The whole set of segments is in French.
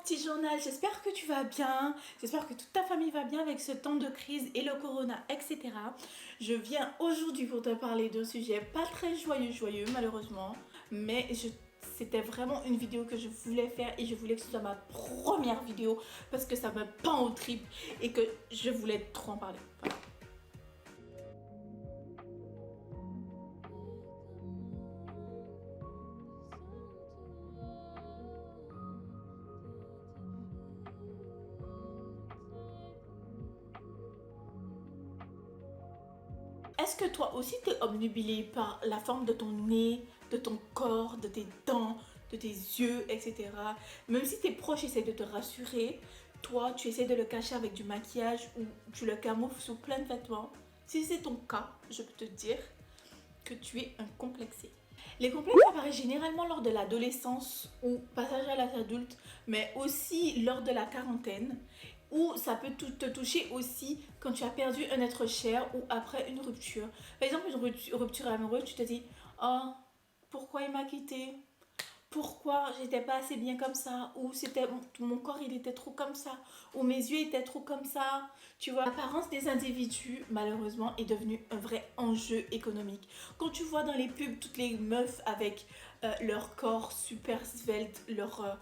petit journal, j'espère que tu vas bien, j'espère que toute ta famille va bien avec ce temps de crise et le corona, etc. Je viens aujourd'hui pour te parler d'un sujet pas très joyeux malheureusement, mais c'était vraiment une vidéo que je voulais faire et je voulais que ce soit ma première vidéo parce que ça me pend au tripes et que je voulais trop en parler. Voilà. Est-ce que toi aussi t'es obnubilé par la forme de ton nez, de ton corps, de tes dents, de tes yeux, etc. Même si tes proches essaient de te rassurer, toi tu essaies de le cacher avec du maquillage ou tu le camoufles sous plein de vêtements. Si c'est ton cas, je peux te dire que tu es un complexé. Les complexes apparaissent généralement lors de l'adolescence ou passage à l'âge adulte, mais aussi lors de la quarantaine, ou ça peut te toucher aussi quand tu as perdu un être cher ou après une rupture. Par exemple, une rupture amoureuse, tu te dis « Oh, pourquoi il m'a quitté ? Pourquoi j'étais pas assez bien comme ça, ou c'était mon corps il était trop comme ça, ou mes yeux étaient trop comme ça. » Tu vois, l'apparence des individus malheureusement est devenue un vrai enjeu économique. Quand tu vois dans les pubs toutes les meufs avec leur corps super svelte, leur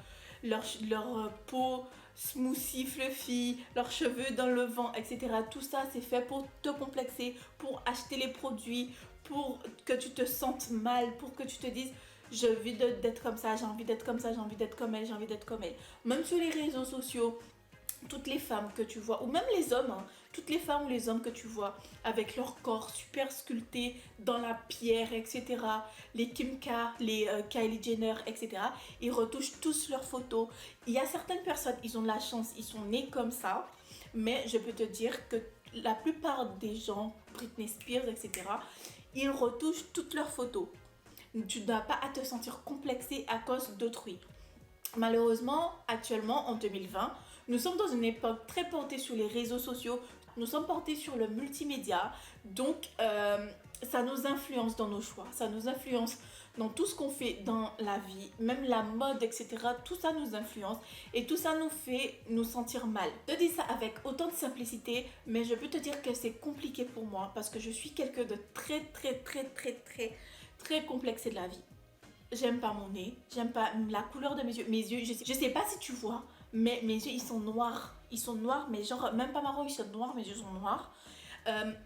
peau smoothie, fluffy, leurs cheveux dans le vent, etc. Tout ça c'est fait pour te complexer, pour acheter les produits, pour que tu te sentes mal, pour que tu te dises j'ai envie d'être comme ça, j'ai envie d'être comme ça, j'ai envie d'être comme elle, j'ai envie d'être comme elle. Même sur les réseaux sociaux, toutes les femmes que tu vois, ou même les hommes, hein, toutes les femmes ou les hommes que tu vois avec leur corps super sculpté dans la pierre, etc. Les Kim K, les Kylie Jenner, etc. Ils retouchent tous leurs photos. Il y a certaines personnes, ils ont de la chance, ils sont nés comme ça. Mais je peux te dire que la plupart des gens, Britney Spears, etc., ils retouchent toutes leurs photos. Tu n'as pas à te sentir complexé à cause d'autrui. Malheureusement, actuellement en 2020, nous sommes dans une époque très portée sur les réseaux sociaux, nous sommes portés sur le multimédia, donc ça nous influence dans nos choix, ça nous influence dans tout ce qu'on fait dans la vie, même la mode, etc. Tout ça nous influence et tout ça nous fait nous sentir mal. Je dis ça avec autant de simplicité, mais je peux te dire que c'est compliqué pour moi parce que je suis quelqu'un de très complexé de la vie. J'aime pas mon nez, j'aime pas la couleur de mes yeux. Mes yeux, je sais pas si tu vois, mais mes yeux ils sont noirs. Ils sont noirs, mais genre même pas marron, ils sont noirs, mes yeux sont noirs.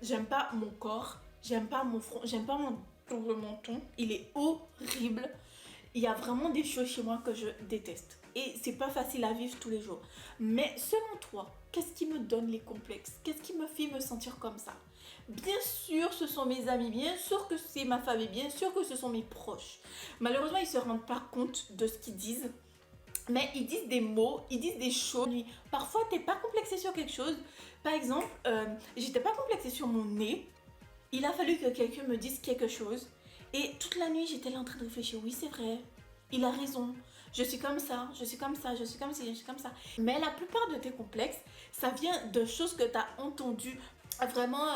J'aime pas mon corps, j'aime pas mon front, j'aime pas mon double menton. Il est horrible. Il y a vraiment des choses chez moi que je déteste. Et c'est pas facile à vivre tous les jours. Mais selon toi, qu'est-ce qui me donne les complexes? Qu'est-ce qui me fait me sentir comme ça? Bien sûr, ce sont mes amis, bien sûr que c'est ma famille, bien sûr que ce sont mes proches. Malheureusement, ils se rendent pas compte de ce qu'ils disent. Mais ils disent des mots, ils disent des choses. Parfois, t'es pas complexé sur quelque chose. Par exemple, j'étais pas complexée sur mon nez. Il a fallu que quelqu'un me dise quelque chose. Et toute la nuit, j'étais là en train de réfléchir. Oui, c'est vrai. Il a raison. Je suis comme ça, je suis comme ça, je suis comme ci, je suis comme ça. Mais la plupart de tes complexes, ça vient de choses que tu as entendues. Vraiment,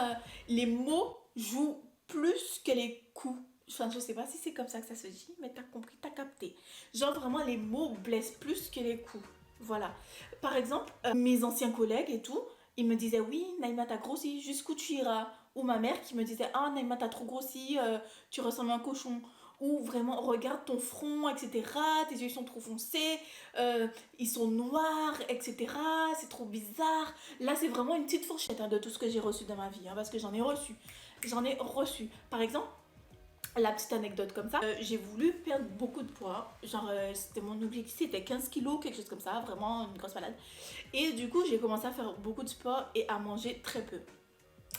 les mots jouent plus que les coups. Enfin, je sais pas si c'est comme ça que ça se dit, mais t'as compris, t'as capté. Genre vraiment, les mots blessent plus que les coups. Voilà. Par exemple, mes anciens collègues et tout, ils me disaient oui, Naïma t'as grossi, jusqu'où tu iras? Ou ma mère qui me disait ah Naïma t'as trop grossi, tu ressembles à un cochon. Ou vraiment regarde ton front, etc. Tes yeux sont trop foncés, ils sont noirs, etc. C'est trop bizarre. Là c'est vraiment une petite fourchette hein, de tout ce que j'ai reçu dans ma vie, hein, parce que j'en ai reçu. J'en ai reçu. Par exemple, la petite anecdote comme ça, j'ai voulu perdre beaucoup de poids, genre c'était mon objectif, c'était 15 kilos, quelque chose comme ça, vraiment une grosse malade. Et du coup j'ai commencé à faire beaucoup de sport et à manger très peu.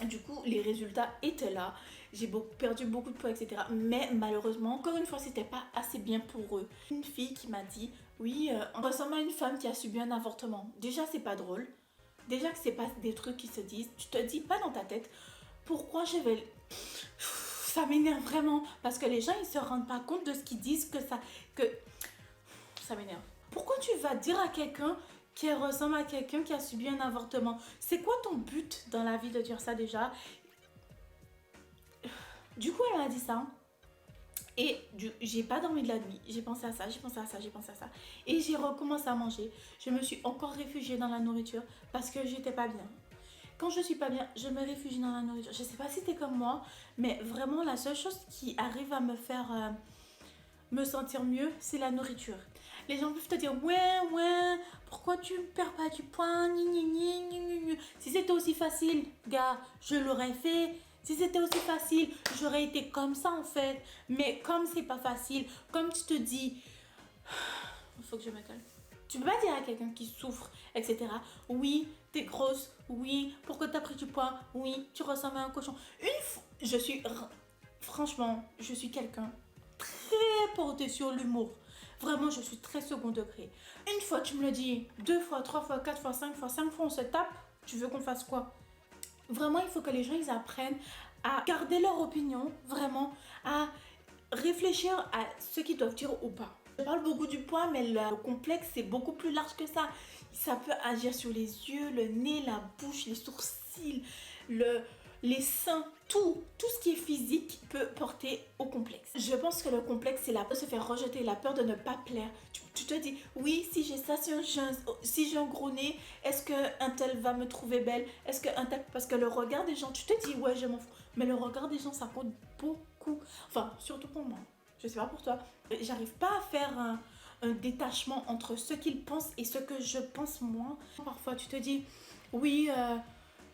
Du coup les résultats étaient là, j'ai perdu beaucoup de poids, etc. Mais malheureusement, encore une fois, c'était pas assez bien pour eux. Une fille qui m'a dit, oui, on ressemble à une femme qui a subi un avortement. Déjà c'est pas drôle, déjà que c'est pas des trucs qui se disent, tu te dis pas dans ta tête, pourquoi je vais... Ça m'énerve vraiment parce que les gens ils se rendent pas compte de ce qu'ils disent que ça m'énerve. Pourquoi tu vas dire à quelqu'un qui ressemble à quelqu'un qui a subi un avortement? C'est quoi ton but dans la vie de dire ça déjà? Du coup elle m'a dit ça Et j'ai pas dormi de la nuit. J'ai pensé à ça, j'ai pensé à ça, j'ai pensé à ça. Et j'ai recommencé à manger. Je me suis encore réfugiée dans la nourriture parce que j'étais pas bien. Quand je suis pas bien, je me réfugie dans la nourriture. Je sais pas si t'es comme moi, mais vraiment la seule chose qui arrive à me faire me sentir mieux, c'est la nourriture. Les gens peuvent te dire ouais, pourquoi tu perds pas du poids, ni, ni, ni, ni, ni, ni. Si c'était aussi facile, gars, je l'aurais fait. Si c'était aussi facile, j'aurais été comme ça en fait. Mais comme c'est pas facile, comme tu te dis, il faut que je me calme. Tu peux pas dire à quelqu'un qui souffre, etc. Oui, t'es grosse. Oui, pourquoi t'as pris du poids. Oui, tu ressembles à un cochon. Une fois, franchement, je suis quelqu'un très porté sur l'humour. Vraiment, je suis très second degré. Une fois, tu me le dis, 2 fois, 3 fois, 4 fois, 5 fois, 5 fois, on se tape. Tu veux qu'on fasse quoi? Vraiment, il faut que les gens ils apprennent à garder leur opinion, vraiment, à réfléchir à ce qu'ils doivent dire ou pas. Je parle beaucoup du poids, mais le complexe, c'est beaucoup plus large que ça. Ça peut agir sur les yeux, le nez, la bouche, les sourcils, les seins, tout ce qui est physique peut porter au complexe. Je pense que le complexe, c'est la peur de se faire rejeter, la peur de ne pas plaire. Tu te dis, oui, si j'ai ça, si j'ai un gros nez, est-ce qu'un tel va me trouver belle? Est-ce qu'un tel... Parce que le regard des gens, tu te dis, ouais, je m'en fous. Mais le regard des gens, ça compte beaucoup. Enfin, surtout pour moi. Je sais pas pour toi. J'arrive pas à faire un détachement entre ce qu'ils pensent et ce que je pense moi. Parfois, tu te dis, oui,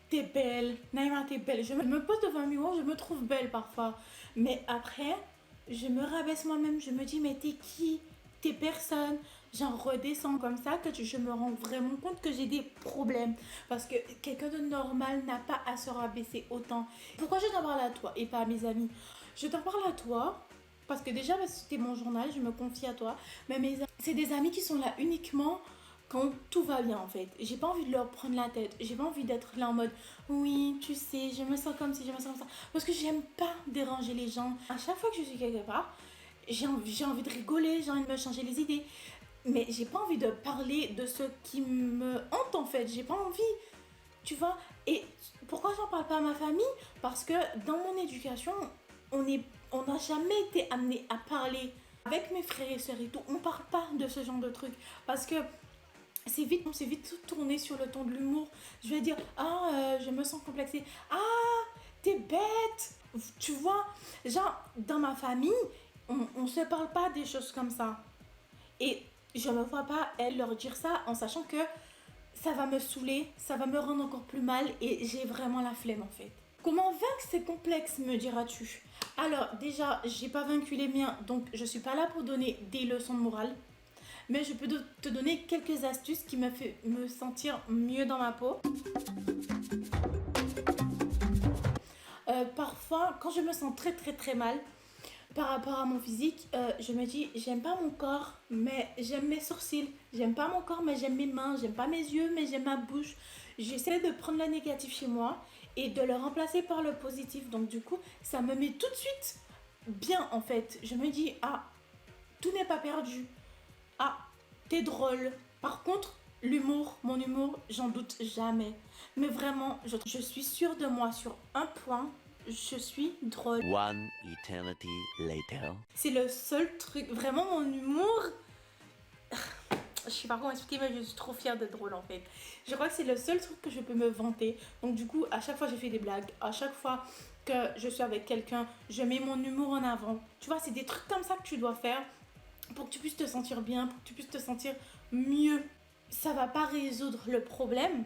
t'es belle, Naïma, t'es belle. Je me pose devant un miroir, je me trouve belle parfois. Mais après, je me rabaisse moi-même. Je me dis, mais t'es qui? T'es personne. J'en redescends comme ça que je me rends vraiment compte que j'ai des problèmes. Parce que quelqu'un de normal n'a pas à se rabaisser autant. Pourquoi je t'en parle à toi et pas à mes amis? Je t'en parle à toi parce que déjà, c'était mon journal, je me confie à toi. Mais c'est des amis qui sont là uniquement quand tout va bien en fait. J'ai pas envie de leur prendre la tête. J'ai pas envie d'être là en mode oui, tu sais, je me sens comme si, je me sens comme ça. Parce que j'aime pas déranger les gens. À chaque fois que je suis quelque part, j'ai envie de rigoler, j'ai envie de me changer les idées. Mais j'ai pas envie de parler de ce qui me hante en fait. J'ai pas envie, tu vois. Et pourquoi j'en parle pas à ma famille? Parce que dans mon éducation, on n'a jamais été amené à parler avec mes frères et sœurs et tout. On parle pas de ce genre de trucs. Parce que c'est vite tourné sur le ton de l'humour. Je vais dire, je me sens complexée. Ah, t'es bête. Tu vois, genre, dans ma famille, on se parle pas des choses comme ça. Et je me vois pas, elle, leur dire ça en sachant que ça va me saouler, ça va me rendre encore plus mal et j'ai vraiment la flemme en fait. Comment vaincre ces complexes, me diras-tu? Alors, déjà, j'ai pas vaincu les miens, donc je suis pas là pour donner des leçons de morale. Mais je peux te donner quelques astuces qui me fait me sentir mieux dans ma peau. Parfois, quand je me sens très très très mal par rapport à mon physique, je me dis j'aime pas mon corps, mais j'aime mes sourcils. J'aime pas mon corps, mais j'aime mes mains. J'aime pas mes yeux, mais j'aime ma bouche. J'essaie de prendre le négatif chez moi et de le remplacer par le positif. Donc du coup, ça me met tout de suite bien en fait. Je me dis tout n'est pas perdu. Ah, t'es drôle. Par contre, mon humour, j'en doute jamais. Mais vraiment, je suis sûre de moi sur un point. Je suis drôle. One eternity later. C'est le seul truc. Vraiment, mon humour. Je sais pas comment expliquer, mais je suis trop fière d'être drôle en fait. Je crois que c'est le seul truc que je peux me vanter. Donc, du coup, à chaque fois, j'ai fait des blagues. À chaque fois que je suis avec quelqu'un, je mets mon humour en avant. Tu vois, c'est des trucs comme ça que tu dois faire pour que tu puisses te sentir bien, pour que tu puisses te sentir mieux. Ça va pas résoudre le problème,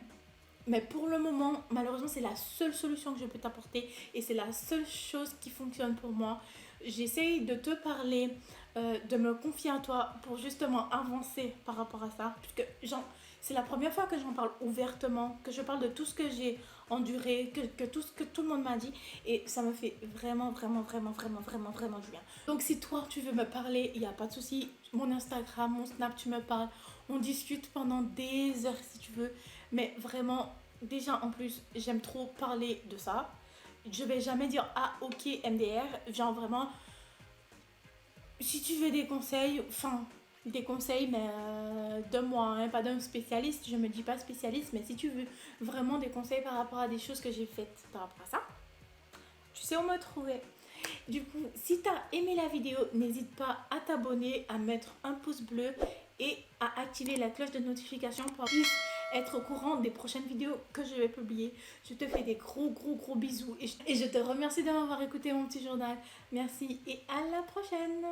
mais pour le moment, malheureusement, c'est la seule solution que je peux t'apporter et c'est la seule chose qui fonctionne pour moi. J'essaye de te parler, de me confier à toi pour justement avancer par rapport à ça. Puisque c'est la première fois que j'en parle ouvertement, que je parle de tout ce que j'ai enduré, que tout ce que tout le monde m'a dit. Et ça me fait vraiment, vraiment, vraiment, vraiment, vraiment, vraiment du bien. Donc si toi, tu veux me parler, il n'y a pas de souci. Mon Instagram, mon Snap, tu me parles. On discute pendant des heures si tu veux. Mais vraiment, déjà en plus, j'aime trop parler de ça. Je vais jamais dire ok MDR. Genre vraiment, si tu veux des conseils, des conseils, mais de moi, hein, pas d'un spécialiste. Je me dis pas spécialiste, mais si tu veux vraiment des conseils par rapport à des choses que j'ai faites par rapport à ça, tu sais où me trouver. Du coup, si tu as aimé la vidéo, n'hésite pas à t'abonner, à mettre un pouce bleu et à activer la cloche de notification pour être au courant des prochaines vidéos que je vais publier. Je te fais des gros bisous et je te remercie de m'avoir écouté mon petit journal. Merci et à la prochaine.